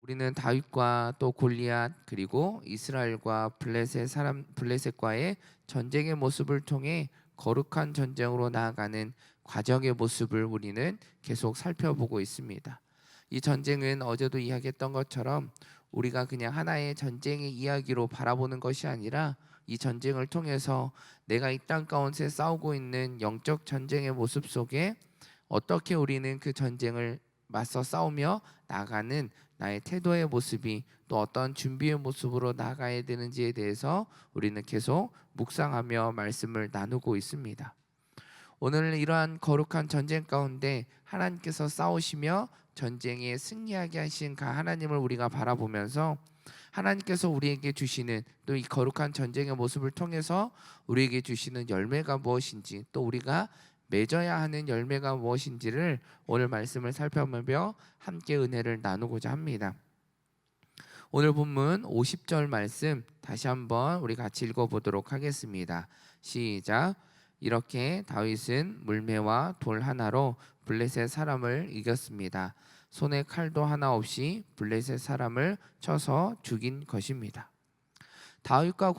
우리는 다윗과 또 골리앗 그리고 이스라엘과 블레셋과의 전쟁의 모습을 통해 거룩한 전쟁으로 나아가는 과정의 모습을 우리는 계속 살펴보고 있습니다. 이 전쟁은 어제도 이야기했던 것처럼 우리가 그냥 하나의 전쟁의 이야기로 바라보는 것이 아니라 이 전쟁을 통해서 내가 이 땅 가운데 싸우고 있는 영적 전쟁의 모습 속에 어떻게 우리는 그 전쟁을 맞서 싸우며 나가는 나의 태도의 모습이 또 어떤 준비의 모습으로 나가야 되는지에 대해서 우리는 계속 묵상하며 말씀을 나누고 있습니다. 오늘은 이러한 거룩한 전쟁 가운데 하나님께서 싸우시며 전쟁에 승리하게 하신 그 하나님을 우리가 바라보면서 하나님께서 우리에게 주시는 또 이 거룩한 전쟁의 모습을 통해서 우리에게 주시는 열매가 무엇인지 또 우리가 맺어야 하는 열매가 무엇인지를 오늘 말씀을 살펴보며 함께 은혜를 나누고자 합니다. 오늘 본문 50절 말씀 다시 한번 우리 같이 읽어보도록 하겠습니다. 시작. 이렇게 다윗은 물매와 돌 하나로 블레셋 사람을 이겼습니다. 손에 칼도 하나 없이 블레셋 사람을 쳐서 죽인 것입니다. 다윗과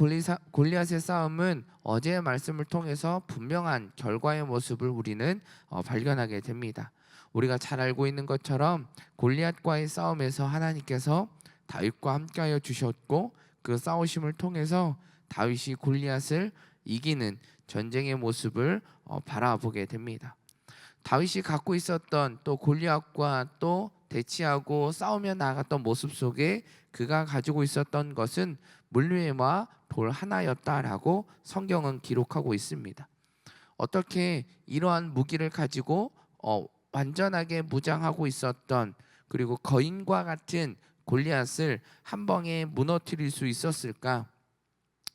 골리앗의 싸움은 어제의 말씀을 통해서 분명한 결과의 모습을 우리는 발견하게 됩니다. 우리가 잘 알고 있는 것처럼 골리앗과의 싸움에서 하나님께서 다윗과 함께하여 주셨고 그 싸우심을 통해서 다윗이 골리앗을 이기는 전쟁의 모습을 바라보게 됩니다. 다윗이 갖고 있었던 또 골리앗과 또 대치하고 싸우며 나아갔던 모습 속에 그가 가지고 있었던 것은 물매와 돌 하나였다라고 성경은 기록하고 있습니다. 어떻게 이러한 무기를 가지고 완전하게 무장하고 있었던 그리고 거인과 같은 골리앗을 한 방에 무너뜨릴 수 있었을까?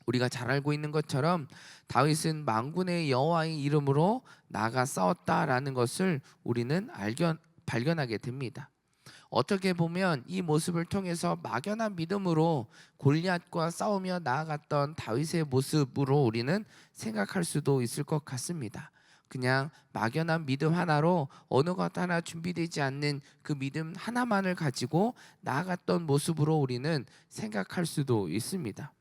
우리가 잘 알고 있는 것처럼 다윗은 만군의 여호와의 이름으로 나가 싸웠다라는 것을 우리는 발견하게 됩니다. 어떻게 보면 이 모습을 통해서 막연한 믿음으로 골리앗과 싸우며 나아갔던 다윗의 모습으로 우리는 생각할 수도 있을 것 같습니다. 그냥 막연한 믿음 하나로 어느 것 하나 준비되지 않는 그 믿음 하나만을 가지고 나아갔던 모습으로 우리는 생각할 수도 있습니다.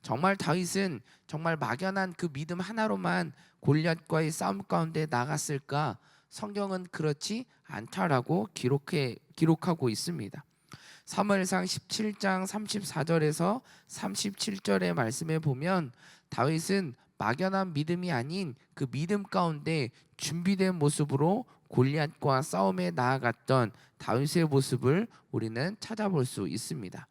정말 다윗은 정말 막연한 그 믿음 하나로만 골리앗과의 싸움 가운데 나갔을까? 성경은 그렇지 않다라고 기록하고 있습니다. 사무엘상 17장 34절에서 37절의 말씀에 보면 다윗은 막연한 믿음이 아닌 그 믿음 가운데 준비된 모습으로 골리앗과 싸움에 나아갔던 다윗의 모습을 우리는 찾아볼 수 있습니다.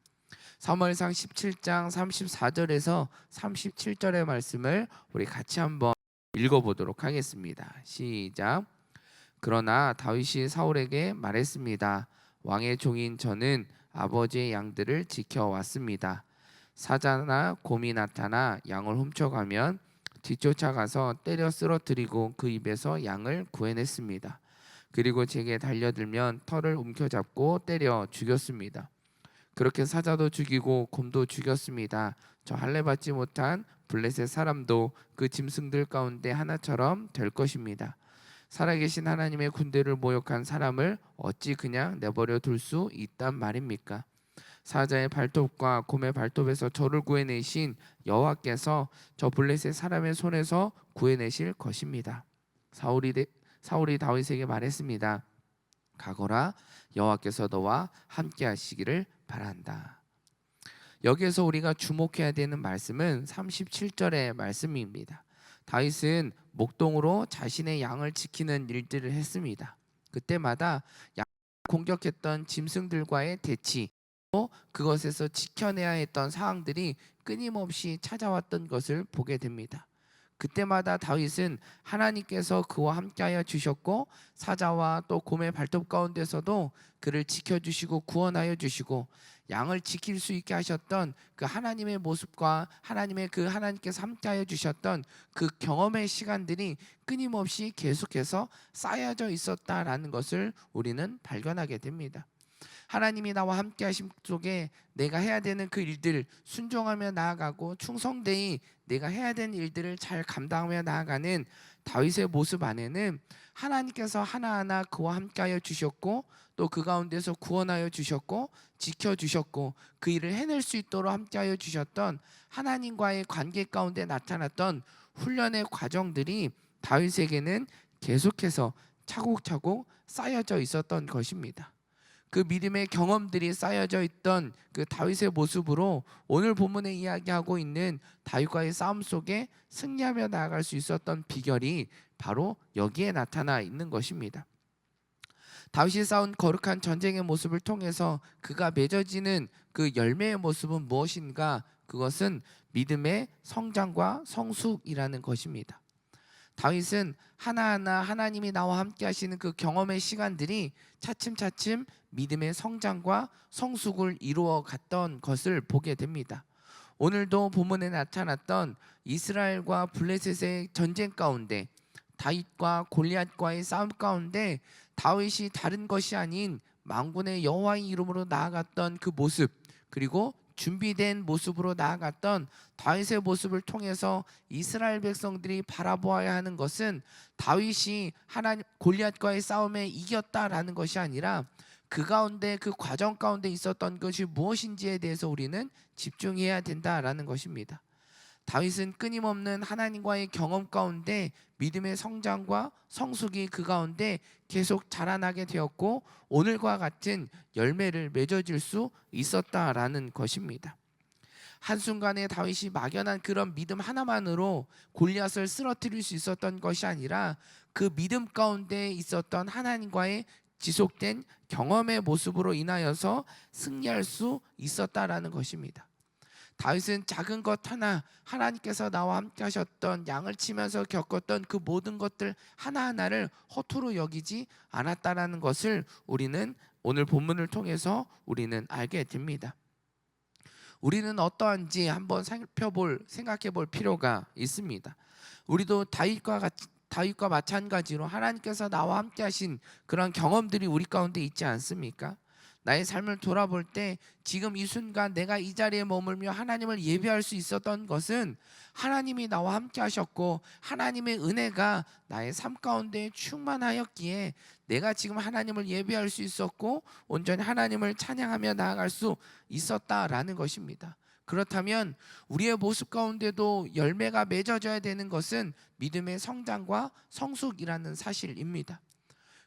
사무엘상 17장 34절에서 37절의 말씀을 우리 같이 한번 읽어보도록 하겠습니다. 시작. 그러나 다윗이 사울에게 말했습니다. 왕의 종인 저는 아버지의 양들을 지켜왔습니다. 사자나 곰이 나타나 양을 훔쳐가면 뒤쫓아가서 때려 쓰러뜨리고 그 입에서 양을 구해냈습니다. 그리고 제게 달려들면 털을 움켜잡고 때려 죽였습니다. 그렇게 사자도 죽이고 곰도 죽였습니다. 저 할례 받지 못한 블레셋 사람도 그 짐승들 가운데 하나처럼 될 것입니다. 살아계신 하나님의 군대를 모욕한 사람을 어찌 그냥 내버려 둘 수 있단 말입니까? 사자의 발톱과 곰의 발톱에서 저를 구해내신 여호와께서 저 블레셋 사람의 손에서 구해내실 것입니다. 사울이 다윗에게 말했습니다. 가거라, 여호와께서 너와 함께 하시기를 바란다. 여기에서 우리가 주목해야 되는 말씀은 37절의 말씀입니다. 다윗은 목동으로 자신의 양을 지키는 일들을 했습니다. 그때마다 양 공격했던 짐승들과의 대치 또 그것에서 지켜내야 했던 상황들이 끊임없이 찾아왔던 것을 보게 됩니다. 그때마다 다윗은 하나님께서 그와 함께하여 주셨고 사자와 또 곰의 발톱 가운데서도 그를 지켜주시고 구원하여 주시고 양을 지킬 수 있게 하셨던 그 하나님의 모습과 하나님께서 함께하여 주셨던 그 경험의 시간들이 끊임없이 계속해서 쌓여져 있었다라는 것을 우리는 발견하게 됩니다. 하나님이 나와 함께 하심 속에 내가 해야 되는 그 일들 순종하며 나아가고 충성되이 내가 해야 되는 일들을 잘 감당하며 나아가는 다윗의 모습 안에는 하나님께서 하나하나 그와 함께하여 주셨고 또 그 가운데서 구원하여 주셨고 지켜주셨고 그 일을 해낼 수 있도록 함께하여 주셨던 하나님과의 관계 가운데 나타났던 훈련의 과정들이 다윗에게는 계속해서 차곡차곡 쌓여져 있었던 것입니다. 그 믿음의 경험들이 쌓여져 있던 그 다윗의 모습으로 오늘 본문에 이야기하고 있는 다윗과의 싸움 속에 승리하며 나아갈 수 있었던 비결이 바로 여기에 나타나 있는 것입니다. 다윗이 싸운 거룩한 전쟁의 모습을 통해서 그가 맺어지는 그 열매의 모습은 무엇인가? 그것은 믿음의 성장과 성숙이라는 것입니다. 다윗은 하나하나 하나님이 나와 함께 하시는 그 경험의 시간들이 차츰차츰 믿음의 성장과 성숙을 이루어 갔던 것을 보게 됩니다. 오늘도 본문에 나타났던 이스라엘과 블레셋의 전쟁 가운데 다윗과 골리앗과의 싸움 가운데 다윗이 다른 것이 아닌 만군의 여호와의 이름으로 나아갔던 그 모습, 그리고 준비된 모습으로 나아갔던 다윗의 모습을 통해서 이스라엘 백성들이 바라보아야 하는 것은 다윗이 하나님 골리앗과의 싸움에 이겼다라는 것이 아니라 그 가운데 그 과정 가운데 있었던 것이 무엇인지에 대해서 우리는 집중해야 된다라는 것입니다. 다윗은 끊임없는 하나님과의 경험 가운데 믿음의 성장과 성숙이 그 가운데 계속 자라나게 되었고 오늘과 같은 열매를 맺어질 수 있었다라는 것입니다. 한순간에 다윗이 막연한 그런 믿음 하나만으로 골리앗을 쓰러뜨릴 수 있었던 것이 아니라 그 믿음 가운데 있었던 하나님과의 지속된 경험의 모습으로 인하여서 승리할 수 있었다라는 것입니다. 다윗은 작은 것 하나, 하나님께서 나와 함께 하셨던 양을 치면서 겪었던 그 모든 것들 하나하나를 허투루 여기지 않았다라는 것을 우리는 오늘 본문을 통해서 우리는 알게 됩니다. 우리는 어떠한지 한번 생각해 볼 필요가 있습니다. 우리도 다윗과 마찬가지로 하나님께서 나와 함께 하신 그런 경험들이 우리 가운데 있지 않습니까? 나의 삶을 돌아볼 때 지금 이 순간 내가 이 자리에 머물며 하나님을 예배할 수 있었던 것은 하나님이 나와 함께 하셨고 하나님의 은혜가 나의 삶 가운데 충만하였기에 내가 지금 하나님을 예배할 수 있었고 온전히 하나님을 찬양하며 나아갈 수 있었다라는 것입니다. 그렇다면 우리의 모습 가운데도 열매가 맺어져야 되는 것은 믿음의 성장과 성숙이라는 사실입니다.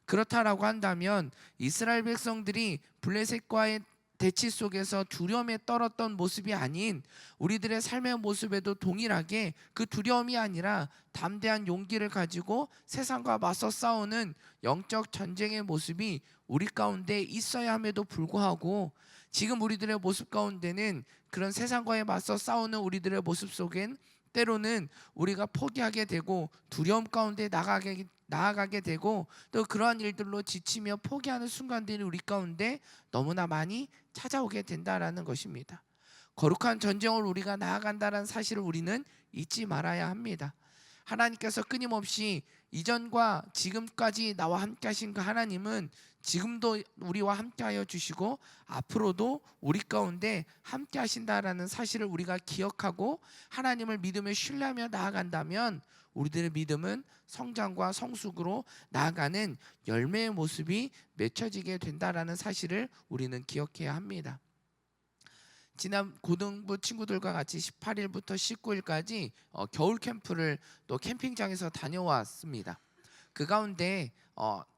그렇다라고 한다면 이스라엘 백성들이 블레셋과의 대치 속에서 두려움에 떨었던 모습이 아닌 우리들의 삶의 모습에도 동일하게 그 두려움이 아니라 담대한 용기를 가지고 세상과 맞서 싸우는 영적 전쟁의 모습이 우리 가운데 있어야 함에도 불구하고 지금 우리들의 모습 가운데는 그런 세상과에 맞서 싸우는 우리들의 모습 속엔 때로는 우리가 포기하게 되고 두려움 가운데 나아가게 되고 또 그러한 일들로 지치며 포기하는 순간들이 우리 가운데 너무나 많이 찾아오게 된다라는 것입니다. 거룩한 전쟁을 우리가 나아간다는 사실을 우리는 잊지 말아야 합니다. 하나님께서 끊임없이 이전과 지금까지 나와 함께 하신 그 하나님은 지금도 우리와 함께하여 주시고 앞으로도 우리 가운데 함께 하신다라는 사실을 우리가 기억하고 하나님을 믿으며 신뢰하며 나아간다면 우리들의 믿음은 성장과 성숙으로 나아가는 열매의 모습이 맺혀지게 된다라는 사실을 우리는 기억해야 합니다. 지난 고등부 친구들과 같이 18일부터 19일까지 겨울 캠프를 또 캠핑장에서 다녀왔습니다. 그 가운데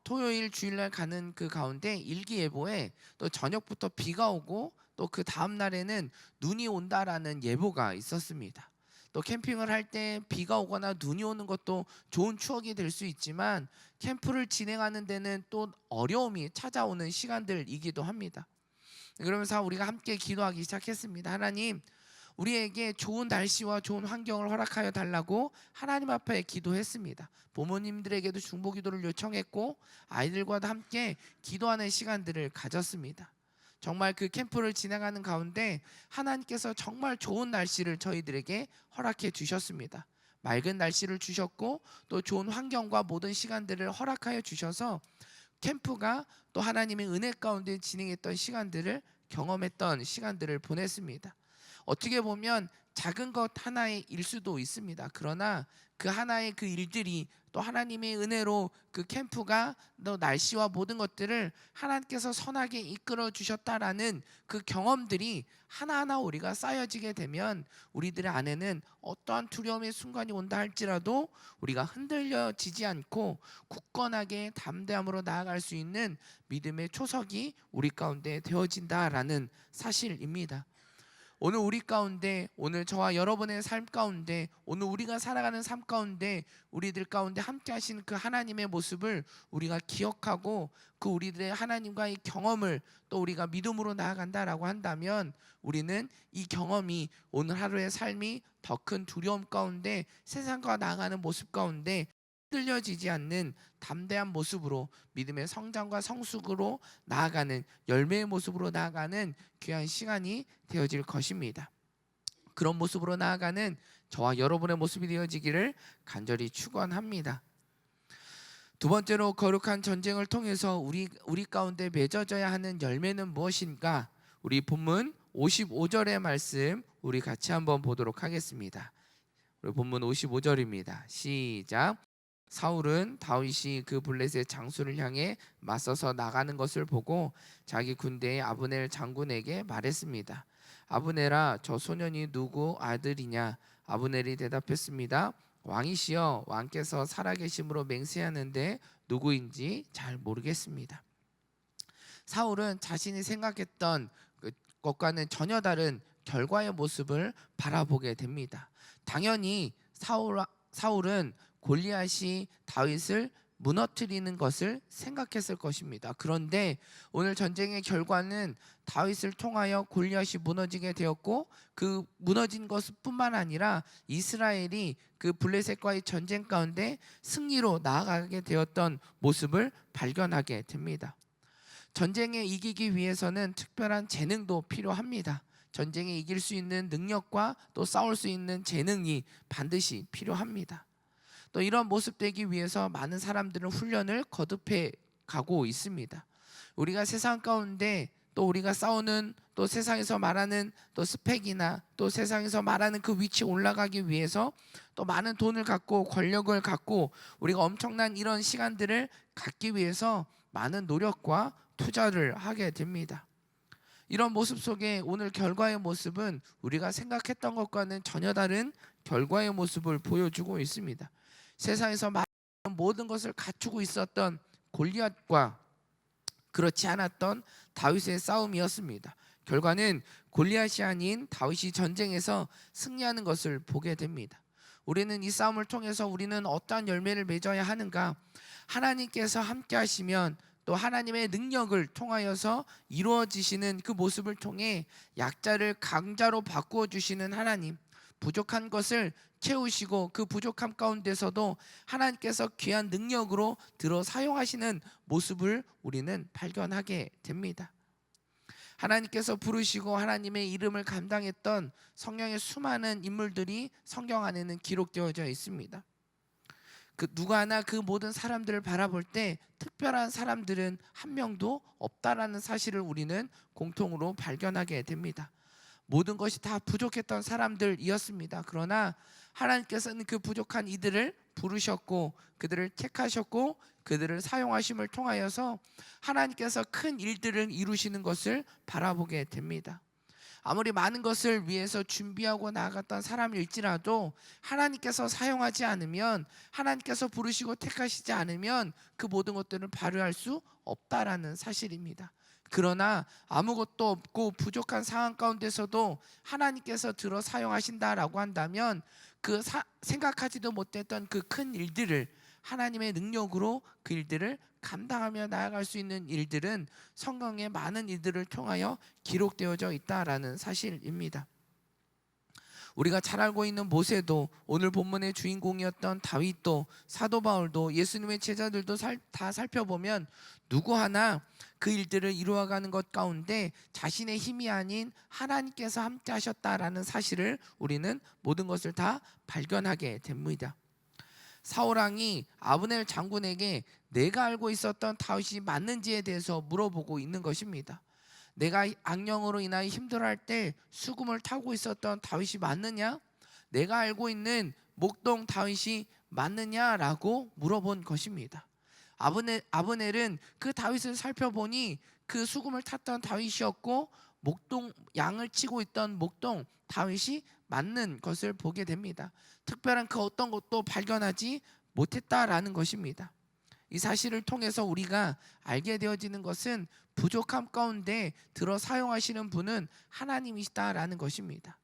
토요일 주일날 가는 그 가운데 일기예보에 또 저녁부터 비가 오고 또 그 다음 날에는 눈이 온다라는 예보가 있었습니다. 또 캠핑을 할 때 비가 오거나 눈이 오는 것도 좋은 추억이 될 수 있지만 캠프를 진행하는 데는 또 어려움이 찾아오는 시간들이기도 합니다. 그러면서 우리가 함께 기도하기 시작했습니다. 하나님, 우리에게 좋은 날씨와 좋은 환경을 허락하여 달라고 하나님 앞에 기도했습니다. 부모님들에게도 중보기도를 요청했고 아이들과도 함께 기도하는 시간들을 가졌습니다. 정말 그 캠프를 진행하는 가운데 하나님께서 정말 좋은 날씨를 저희들에게 허락해 주셨습니다. 맑은 날씨를 주셨고 또 좋은 환경과 모든 시간들을 허락하여 주셔서 캠프가 또 하나님의 은혜 가운데 진행했던 시간들을 경험했던 시간들을 보냈습니다. 어떻게 보면 작은 것 하나의 일 수도 있습니다. 그러나 그 하나의 그 일들이 또 하나님의 은혜로 그 캠프가 또 날씨와 모든 것들을 하나님께서 선하게 이끌어 주셨다라는 그 경험들이 하나하나 우리가 쌓여지게 되면 우리들의 안에는 어떠한 두려움의 순간이 온다 할지라도 우리가 흔들려지지 않고 굳건하게 담대함으로 나아갈 수 있는 믿음의 초석이 우리 가운데 되어진다라는 사실입니다. 오늘 우리 가운데, 오늘 저와 여러분의 삶 가운데, 오늘 우리가 살아가는 삶 가운데 우리들 가운데 함께 하신 그 하나님의 모습을 우리가 기억하고 그 우리들의 하나님과의 경험을 또 우리가 믿음으로 나아간다라고 한다면 우리는 이 경험이 오늘 하루의 삶이 더 큰 두려움 가운데 세상과 나아가는 모습 가운데 흔들려지지 않는 담대한 모습으로 믿음의 성장과 성숙으로 나아가는 열매의 모습으로 나아가는 귀한 시간이 되어질 것입니다. 그런 모습으로 나아가는 저와 여러분의 모습이 되어지기를 간절히 축원합니다. 두 번째로 거룩한 전쟁을 통해서 우리 가운데 맺어져야 하는 열매는 무엇인가? 우리 본문 55절의 말씀 우리 같이 한번 보도록 하겠습니다. 우리 본문 55절입니다. 시작. 사울은 다윗이 그 블레셋 장수를 향해 맞서서 나가는 것을 보고 자기 군대의 아브넬 장군에게 말했습니다. 아브넬아, 저 소년이 누구 아들이냐? 아브넬이 대답했습니다. 왕이시여, 왕께서 살아계심으로 맹세하는데 누구인지 잘 모르겠습니다. 사울은 자신이 생각했던 것과는 전혀 다른 결과의 모습을 바라보게 됩니다. 당연히 사울은 골리앗이 다윗을 무너뜨리는 것을 생각했을 것입니다. 그런데 오늘 전쟁의 결과는 다윗을 통하여 골리앗이 무너지게 되었고 그 무너진 것뿐만 아니라 이스라엘이 그 블레셋과의 전쟁 가운데 승리로 나아가게 되었던 모습을 발견하게 됩니다. 전쟁에 이기기 위해서는 특별한 재능도 필요합니다. 전쟁에 이길 수 있는 능력과 또 싸울 수 있는 재능이 반드시 필요합니다. 또 이런 모습 되기 위해서 많은 사람들은 훈련을 거듭해 가고 있습니다. 우리가 세상 가운데 또 우리가 싸우는 또 세상에서 말하는 또 스펙이나 또 세상에서 말하는 그 위치에 올라가기 위해서 또 많은 돈을 갖고 권력을 갖고 우리가 엄청난 이런 시간들을 갖기 위해서 많은 노력과 투자를 하게 됩니다. 이런 모습 속에 오늘 결과의 모습은 우리가 생각했던 것과는 전혀 다른 결과의 모습을 보여주고 있습니다. 세상에서 많은 모든 것을 갖추고 있었던 골리앗과 그렇지 않았던 다윗의 싸움이었습니다. 결과는 골리앗이 아닌 다윗이 전쟁에서 승리하는 것을 보게 됩니다. 우리는 이 싸움을 통해서 우리는 어떠한 열매를 맺어야 하는가? 하나님께서 함께 하시면 또 하나님의 능력을 통하여서 이루어지시는 그 모습을 통해 약자를 강자로 바꾸어 주시는 하나님, 부족한 것을 채우시고 그 부족함 가운데서도 하나님께서 귀한 능력으로 들어 사용하시는 모습을 우리는 발견하게 됩니다. 하나님께서 부르시고 하나님의 이름을 감당했던 성령의 수많은 인물들이 성경 안에는 기록되어져 있습니다. 그 누구 하나 그 모든 사람들을 바라볼 때 특별한 사람들은 한 명도 없다라는 사실을 우리는 공통으로 발견하게 됩니다. 모든 것이 다 부족했던 사람들이었습니다. 그러나 하나님께서는 그 부족한 이들을 부르셨고 그들을 택하셨고 그들을 사용하심을 통하여서 하나님께서 큰 일들을 이루시는 것을 바라보게 됩니다. 아무리 많은 것을 위해서 준비하고 나아갔던 사람일지라도 하나님께서 사용하지 않으면, 하나님께서 부르시고 택하시지 않으면 그 모든 것들을 발휘할 수 없다라는 사실입니다. 그러나 아무것도 없고 부족한 상황 가운데서도 하나님께서 들어 사용하신다라고 한다면 그 생각하지도 못했던 그 큰 일들을 하나님의 능력으로 그 일들을 감당하며 나아갈 수 있는 일들은 성경의 많은 일들을 통하여 기록되어져 있다라는 사실입니다. 우리가 잘 알고 있는 모세도, 오늘 본문의 주인공이었던 다윗도, 사도 바울도, 예수님의 제자들도 다 살펴보면 누구 하나 그 일들을 이루어가는 것 가운데 자신의 힘이 아닌 하나님께서 함께 하셨다라는 사실을 우리는 모든 것을 다 발견하게 됩니다. 사울왕이 아브넬 장군에게 내가 알고 있었던 다윗이 맞는지에 대해서 물어보고 있는 것입니다. 내가 악령으로 인하여 힘들어할 때 수금을 타고 있었던 다윗이 맞느냐? 내가 알고 있는 목동 다윗이 맞느냐라고 물어본 것입니다. 아브넬은 그 다윗을 살펴보니 그 수금을 탔던 다윗이었고 목동 양을 치고 있던 목동 다윗이 맞는 것을 보게 됩니다. 특별한 그 어떤 것도 발견하지 못했다라는 것입니다. 이 사실을 통해서 우리가 알게 되어지는 것은 부족함 가운데 들어 사용하시는 분은 하나님이시다라는 것입니다.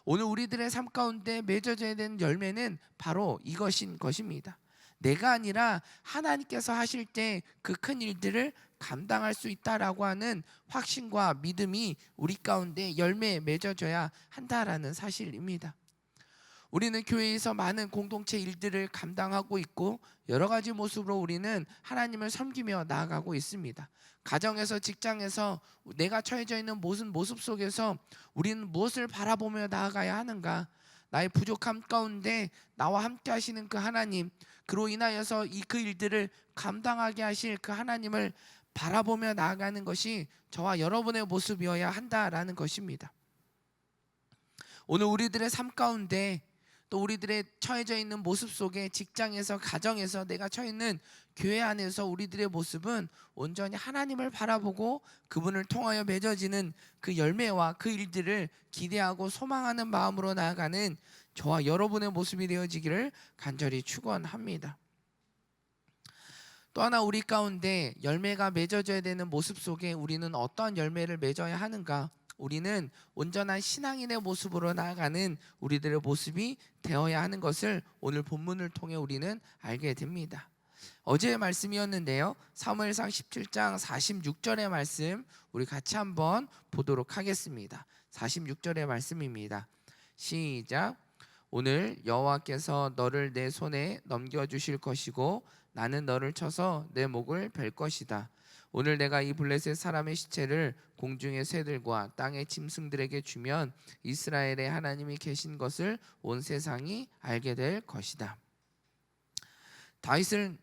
오늘 우리들의 삶 가운데 맺어져야 되는 열매는 바로 이것인 것입니다. 내가 아니라 하나님께서 하실 때 그 큰 일들을 감당할 수 있다라고 하는 확신과 믿음이 우리 가운데 열매에 맺어져야 한다라는 사실입니다. 우리는 교회에서 많은 공동체 일들을 감당하고 있고 여러 가지 모습으로 우리는 하나님을 섬기며 나아가고 있습니다. 가정에서, 직장에서 내가 처해져 있는 모습 속에서 우리는 무엇을 바라보며 나아가야 하는가? 나의 부족함 가운데 나와 함께 하시는 그 하나님, 그로 인하여서 그 일들을 감당하게 하실 그 하나님을 바라보며 나아가는 것이 저와 여러분의 모습이어야 한다라는 것입니다. 오늘 우리들의 삶 가운데 또 우리들의 처해져 있는 모습 속에, 직장에서, 가정에서, 내가 처해 있는 교회 안에서 우리들의 모습은 온전히 하나님을 바라보고 그분을 통하여 맺어지는 그 열매와 그 일들을 기대하고 소망하는 마음으로 나아가는 저와 여러분의 모습이 되어지기를 간절히 축원합니다. 또 하나, 우리 가운데 열매가 맺어져야 되는 모습 속에 우리는 어떠한 열매를 맺어야 하는가? 우리는 온전한 신앙인의 모습으로 나아가는 우리들의 모습이 되어야 하는 것을 오늘 본문을 통해 우리는 알게 됩니다. 어제의 말씀이었는데요, 사무엘상 17장 46절의 말씀 우리 같이 한번 보도록 하겠습니다. 46절의 말씀입니다. 시작. 오늘 여호와께서 너를 내 손에 넘겨주실 것이고 나는 너를 쳐서 내 목을 벨 것이다. 오늘 내가 이 블레셋 사람의 시체를 공중의 새들과 땅의 짐승들에게 주면 이스라엘의 하나님이 계신 것을 온 세상이 알게 될 것이다. 다윗은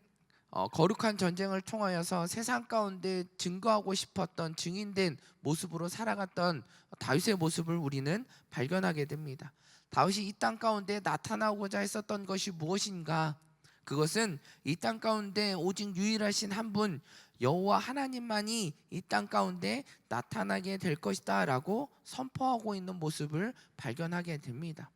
거룩한 전쟁을 통하여서 세상 가운데 증거하고 싶었던, 증인된 모습으로 살아갔던 다윗의 모습을 우리는 발견하게 됩니다. 다윗이 이 땅 가운데 나타나고자 했었던 것이 무엇인가? 그것은 이 땅 가운데 오직 유일하신 한 분 여호와 하나님만이 이 땅 가운데 나타나게 될 것이다 라고 선포하고 있는 모습을 발견하게 됩니다.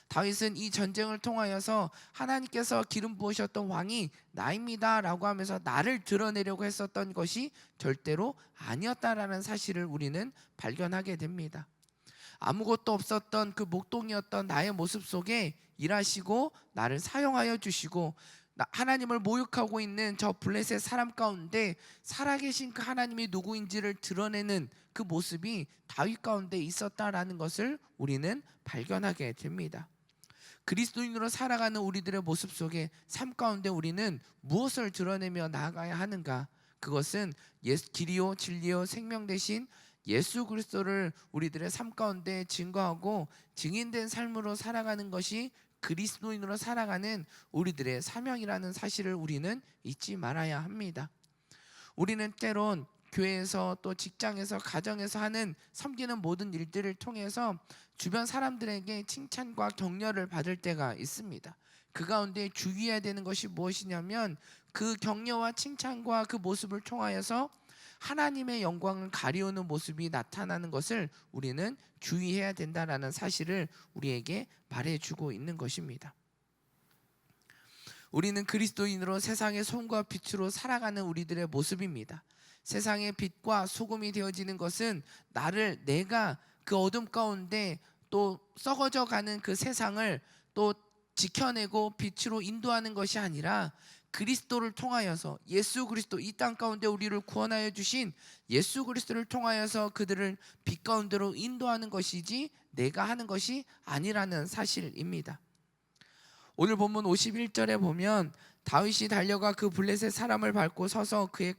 다윗은 이 전쟁을 통하여서 하나님께서 기름 부으셨던 왕이 나입니다 라고 하면서 나를 드러내려고 했었던 것이 절대로 아니었다라는 사실을 우리는 발견하게 됩니다. 아무것도 없었던 그 목동이었던 나의 모습 속에 일하시고 나를 사용하여 주시고 하나님을 모욕하고 있는 저 블레셋 사람 가운데 살아계신 그 하나님이 누구인지를 드러내는 그 모습이 다윗 가운데 있었다라는 것을 우리는 발견하게 됩니다. 그리스도인으로 살아가는 우리들의 모습 속에 삶 가운데 우리는 무엇을 드러내며 나아가야 하는가? 그것은 길이요 진리요 생명 되신 예수 그리스도를 우리들의 삶 가운데 증거하고 증인된 삶으로 살아가는 것이 그리스도인으로 살아가는 우리들의 사명이라는 사실을 우리는 잊지 말아야 합니다. 우리는 때론 교회에서 또 직장에서 가정에서 하는 섬기는 모든 일들을 통해서 주변 사람들에게 칭찬과 격려를 받을 때가 있습니다. 그 가운데 주의해야 되는 것이 무엇이냐면 그 격려와 칭찬과 그 모습을 통하여서 하나님의 영광을 가리우는 모습이 나타나는 것을 우리는 주의해야 된다라는 사실을 우리에게 말해주고 있는 것입니다. 우리는 그리스도인으로 세상의 소금과 빛으로 살아가는 우리들의 모습입니다. 세상의 빛과 소금이 되어지는 것은 내가 그 어둠 가운데 또 썩어져 가는 그 세상을 또 지켜내고 빛으로 인도하는 것이 아니라 그리스도를 통하여서 예수 그리스도, 이 땅 가운데 우리를 구원하여 주신 예수 그리스도를 통하여서 그들을 빛 가운데로 인도하는 것이지 내가 하는 것이 아니라는 사실입니다. 오늘 본문 51절에 보면 다윗이 달려가 그 블레셋 사람을 밟고 서서 그의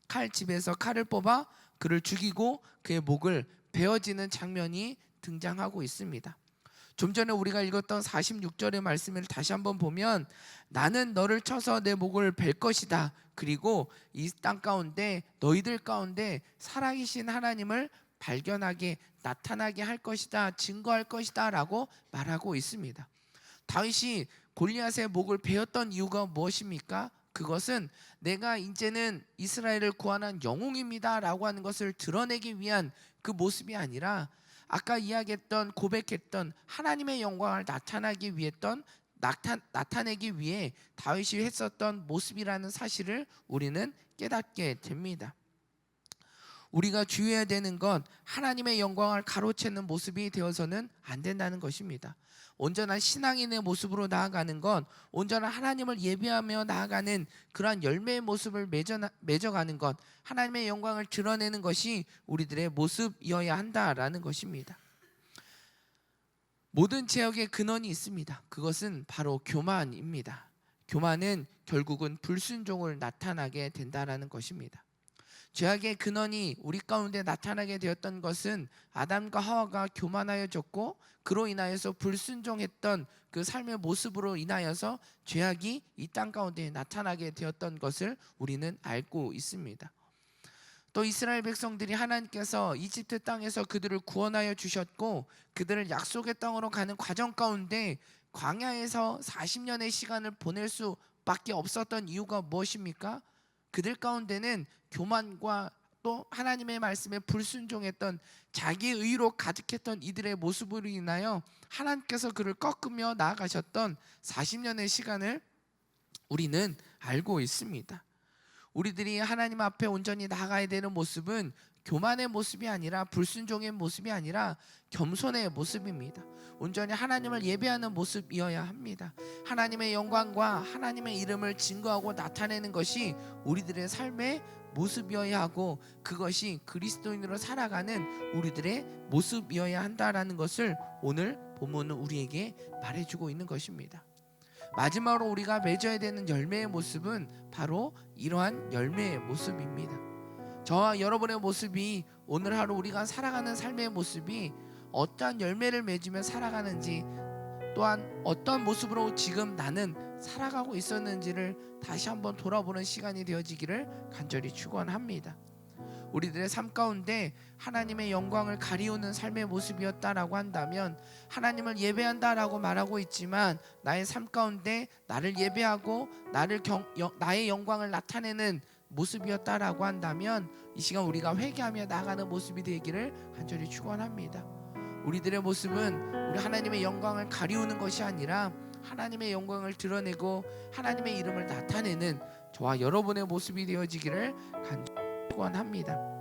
칼집에서 칼을 뽑아 그를 죽이고 그의 목을 베어지는 장면이 등장하고 있습니다. 좀 전에 우리가 읽었던 46절의 말씀을 다시 한번 보면 나는 너를 쳐서 내 목을 벨 것이다. 그리고 이 땅 가운데 너희들 가운데 살아계신 하나님을 발견하게 나타나게 할 것이다. 증거할 것이다 라고 말하고 있습니다. 다윗이 골리앗의 목을 베었던 이유가 무엇입니까? 그것은 내가 이제는 이스라엘을 구원한 영웅입니다 라고 하는 것을 드러내기 위한 그 모습이 아니라 아까 이야기했던 고백했던 하나님의 영광을 나타내기 위해 다윗이 했었던 모습이라는 사실을 우리는 깨닫게 됩니다. 우리가 주의해야 되는 건 하나님의 영광을 가로채는 모습이 되어서는 안 된다는 것입니다. 온전한 신앙인의 모습으로 나아가는 건 온전한 하나님을 예배하며 나아가는 그러한 열매의 모습을 맺어가는 것, 하나님의 영광을 드러내는 것이 우리들의 모습이어야 한다라는 것입니다. 모든 죄악의 근원이 있습니다. 그것은 바로 교만입니다. 교만은 결국은 불순종을 나타나게 된다라는 것입니다. 죄악의 근원이 우리 가운데 나타나게 되었던 것은 아담과 하와가 교만하여졌고 그로 인하여서 불순종했던 그 삶의 모습으로 인하여서 죄악이 이 땅 가운데 나타나게 되었던 것을 우리는 알고 있습니다. 또 이스라엘 백성들이 하나님께서 이집트 땅에서 그들을 구원하여 주셨고 그들을 약속의 땅으로 가는 과정 가운데 광야에서 40년의 시간을 보낼 수밖에 없었던 이유가 무엇입니까? 그들 가운데는 교만과 또 하나님의 말씀에 불순종했던 자기 의로 가득했던 이들의 모습으로 인하여 하나님께서 그를 꺾으며 나아가셨던 40년의 시간을 우리는 알고 있습니다. 우리들이 하나님 앞에 온전히 나아가야 되는 모습은 교만의 모습이 아니라 불순종의 모습이 아니라 겸손의 모습입니다. 온전히 하나님을 예배하는 모습이어야 합니다. 하나님의 영광과 하나님의 이름을 증거하고 나타내는 것이 우리들의 삶의 모습이어야 하고 그것이 그리스도인으로 살아가는 우리들의 모습이어야 한다라는 것을 오늘 본문은 우리에게 말해주고 있는 것입니다. 마지막으로 우리가 맺어야 되는 열매의 모습은 바로 이러한 열매의 모습입니다. 저와 여러분의 모습이 오늘 하루 우리가 살아가는 삶의 모습이 어떠한 열매를 맺으며 살아가는지 또한 어떤 모습으로 지금 나는 살아가고 있었는지를 다시 한번 돌아보는 시간이 되어지기를 간절히 축원합니다. 우리들의 삶 가운데 하나님의 영광을 가리우는 삶의 모습이었다라고 한다면 하나님을 예배한다라고 말하고 있지만 나의 삶 가운데 나를 예배하고 나의 영광을 나타내는 모습이었다라고 한다면 이 시간 우리가 회개하며 나아가는 모습이 되기를 간절히 축원합니다. 우리들의 모습은 우리 하나님의 영광을 가리우는 것이 아니라 하나님의 영광을 드러내고 하나님의 이름을 나타내는 저와 여러분의 모습이 되어지기를 간절히 축원합니다.